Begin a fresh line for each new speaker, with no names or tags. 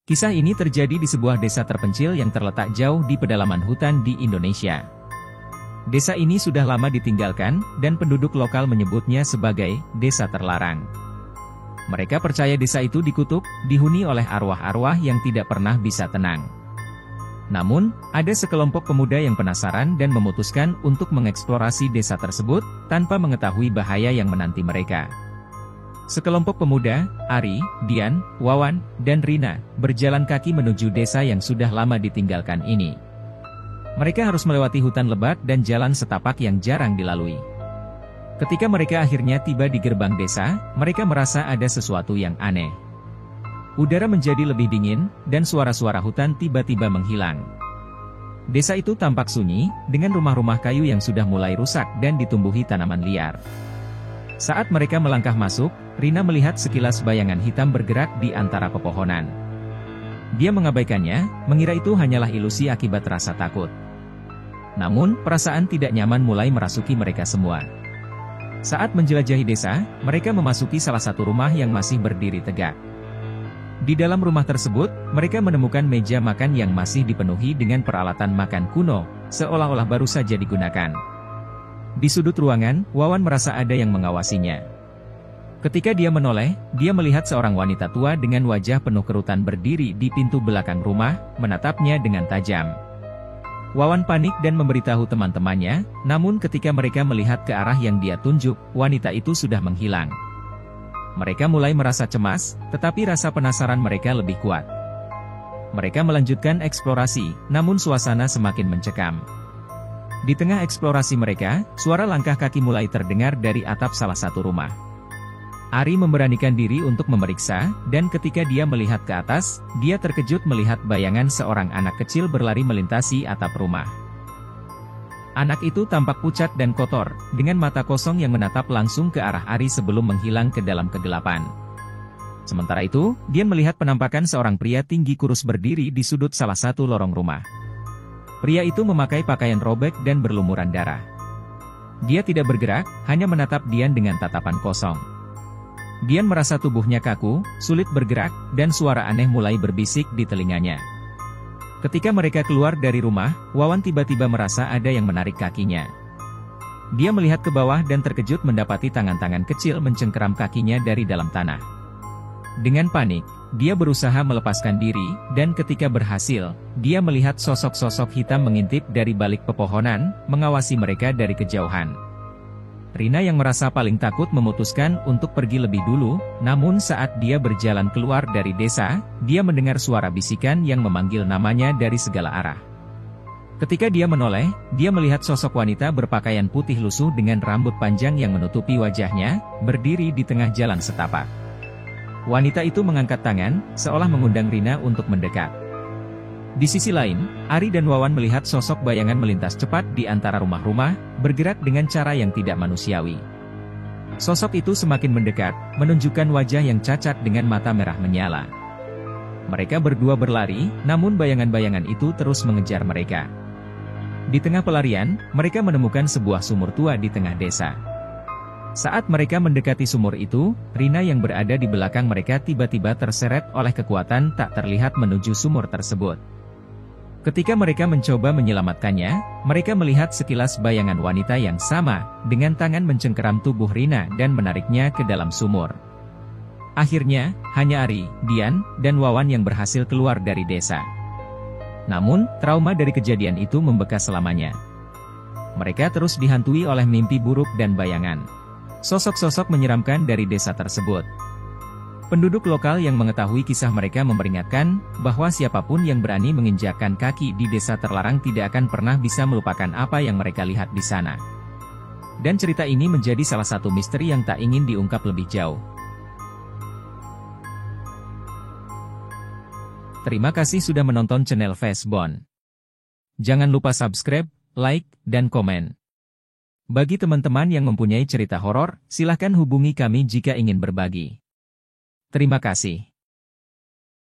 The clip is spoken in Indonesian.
Kisah ini terjadi di sebuah desa terpencil yang terletak jauh di pedalaman hutan di Indonesia. Desa ini sudah lama ditinggalkan, dan penduduk lokal menyebutnya sebagai desa terlarang. Mereka percaya desa itu dikutuk, dihuni oleh arwah-arwah yang tidak pernah bisa tenang. Namun, ada sekelompok pemuda yang penasaran dan memutuskan untuk mengeksplorasi desa tersebut, tanpa mengetahui bahaya yang menanti mereka. Sekelompok pemuda, Ari, Dian, Wawan, dan Rina, berjalan kaki menuju desa yang sudah lama ditinggalkan ini. Mereka harus melewati hutan lebat dan jalan setapak yang jarang dilalui. Ketika mereka akhirnya tiba di gerbang desa, mereka merasa ada sesuatu yang aneh. Udara menjadi lebih dingin, dan suara-suara hutan tiba-tiba menghilang. Desa itu tampak sunyi, dengan rumah-rumah kayu yang sudah mulai rusak dan ditumbuhi tanaman liar. Saat mereka melangkah masuk, Rina melihat sekilas bayangan hitam bergerak di antara pepohonan. Dia mengabaikannya, mengira itu hanyalah ilusi akibat rasa takut. Namun, perasaan tidak nyaman mulai merasuki mereka semua. Saat menjelajahi desa, mereka memasuki salah satu rumah yang masih berdiri tegak. Di dalam rumah tersebut, mereka menemukan meja makan yang masih dipenuhi dengan peralatan makan kuno, seolah-olah baru saja digunakan. Di sudut ruangan, Wawan merasa ada yang mengawasinya. Ketika dia menoleh, dia melihat seorang wanita tua dengan wajah penuh kerutan berdiri di pintu belakang rumah, menatapnya dengan tajam. Wawan panik dan memberitahu teman-temannya, namun ketika mereka melihat ke arah yang dia tunjuk, wanita itu sudah menghilang. Mereka mulai merasa cemas, tetapi rasa penasaran mereka lebih kuat. Mereka melanjutkan eksplorasi, namun suasana semakin mencekam. Di tengah eksplorasi mereka, suara langkah kaki mulai terdengar dari atap salah satu rumah. Ari memberanikan diri untuk memeriksa, dan ketika dia melihat ke atas, dia terkejut melihat bayangan seorang anak kecil berlari melintasi atap rumah. Anak itu tampak pucat dan kotor, dengan mata kosong yang menatap langsung ke arah Ari sebelum menghilang ke dalam kegelapan. Sementara itu, dia melihat penampakan seorang pria tinggi kurus berdiri di sudut salah satu lorong rumah. Pria itu memakai pakaian robek dan berlumuran darah. Dia tidak bergerak, hanya menatap Dian dengan tatapan kosong. Dian merasa tubuhnya kaku, sulit bergerak, dan suara aneh mulai berbisik di telinganya. Ketika mereka keluar dari rumah, Wawan tiba-tiba merasa ada yang menarik kakinya. Dia melihat ke bawah dan terkejut mendapati tangan-tangan kecil mencengkeram kakinya dari dalam tanah. Dengan panik, dia berusaha melepaskan diri, dan ketika berhasil, dia melihat sosok-sosok hitam mengintip dari balik pepohonan, mengawasi mereka dari kejauhan. Rina yang merasa paling takut memutuskan untuk pergi lebih dulu, namun saat dia berjalan keluar dari desa, dia mendengar suara bisikan yang memanggil namanya dari segala arah. Ketika dia menoleh, dia melihat sosok wanita berpakaian putih lusuh dengan rambut panjang yang menutupi wajahnya, berdiri di tengah jalan setapak. Wanita itu mengangkat tangan, seolah mengundang Rina untuk mendekat. Di sisi lain, Ari dan Wawan melihat sosok bayangan melintas cepat di antara rumah-rumah, bergerak dengan cara yang tidak manusiawi. Sosok itu semakin mendekat, menunjukkan wajah yang cacat dengan mata merah menyala. Mereka berdua berlari, namun bayangan-bayangan itu terus mengejar mereka. Di tengah pelarian, mereka menemukan sebuah sumur tua di tengah desa. Saat mereka mendekati sumur itu, Rina yang berada di belakang mereka tiba-tiba terseret oleh kekuatan tak terlihat menuju sumur tersebut. Ketika mereka mencoba menyelamatkannya, mereka melihat sekilas bayangan wanita yang sama, dengan tangan mencengkeram tubuh Rina dan menariknya ke dalam sumur. Akhirnya, hanya Ari, Dian, dan Wawan yang berhasil keluar dari desa. Namun, trauma dari kejadian itu membekas selamanya. Mereka terus dihantui oleh mimpi buruk dan bayangan. Sosok-sosok menyeramkan dari desa tersebut. Penduduk lokal yang mengetahui kisah mereka memperingatkan, bahwa siapapun yang berani menginjakkan kaki di desa terlarang tidak akan pernah bisa melupakan apa yang mereka lihat di sana. Dan cerita ini menjadi salah satu misteri yang tak ingin diungkap lebih jauh. Terima kasih sudah menonton channel Fastbone. Jangan lupa subscribe, like, dan komen. Bagi teman-teman yang mempunyai cerita horor, silahkan hubungi kami jika ingin berbagi. Terima kasih.